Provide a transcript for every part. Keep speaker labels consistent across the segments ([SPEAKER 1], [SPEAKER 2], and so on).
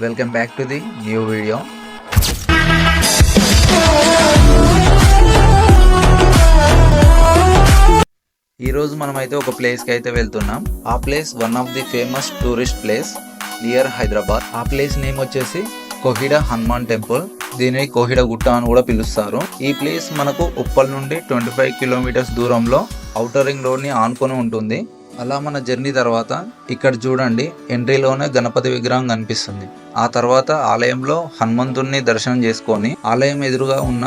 [SPEAKER 1] Welcome back to the new video. ఈరోజు మనమైతే ఒక ప్లేస్కి అయితే వెళ్తున్నాం. ఆ place one of the famous tourist place near Hyderabad. ఆ ప్లేస్ నేమ్ వచ్చేసి కోహిడా హనుమాన్ టెంపుల్. దీనిని కోహిడా గుట్ట అని కూడా పిలుస్తారు. ఈ ప్లేస్ మనకు ఉప్పల్ నుండి 25 కిలోమీటర్స్ దూరంలో ఔటర్ రింగ్ రోడ్ ని ఆనుకొని ఉంటుంది. అలా మన జర్నీ తర్వాత ఇక్కడ చూడండి, ఎంట్రీలోనే గణపతి విగ్రహం కనిపిస్తుంది. ఆ తర్వాత ఆలయంలో హనుమంతుడిని దర్శనం చేసుకొని ఆలయం ఎదురుగా ఉన్న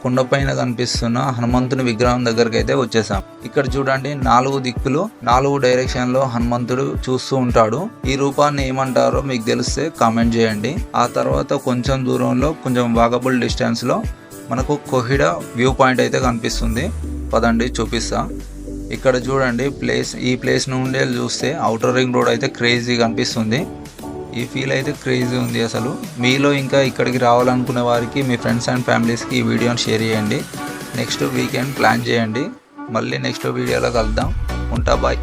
[SPEAKER 1] కొండపైన కనిపిస్తున్న హనుమంతుని విగ్రహం దగ్గరికి అయితే వచ్చేసాం. ఇక్కడ చూడండి, 4 దిక్కులు 4 డైరెక్షన్ లో హనుమంతుడు చూస్తూ ఉంటాడు. ఈ రూపాన్ని ఏమంటారో మీకు తెలిస్తే కామెంట్ చేయండి. ఆ తర్వాత కొంచెం దూరంలో, కొంచెం వాకబుల్ డిస్టెన్స్ లో మనకు కోహిడా వ్యూ పాయింట్ అయితే కనిపిస్తుంది. పదండి చూపిస్తా. ఇక్కడ చూడండి ఈ ప్లేస్ నుండి చూస్తే ఔటర్ రింగ్ రోడ్ అయితే క్రేజీ కనిపిస్తుంది. ఈ ఫీల్ అయితే క్రేజీ ఉంది అసలు. మీలో ఇంకా ఇక్కడికి రావాలనుకునే వారికి, మీ ఫ్రెండ్స్ అండ్ ఫ్యామిలీస్కి ఈ వీడియోని షేర్ చేయండి. నెక్స్ట్ వీకెండ్ ప్లాన్ చేయండి. మళ్ళీ నెక్స్ట్ వీడియోలో కలుద్దాం. ఉంటా, బాయ్.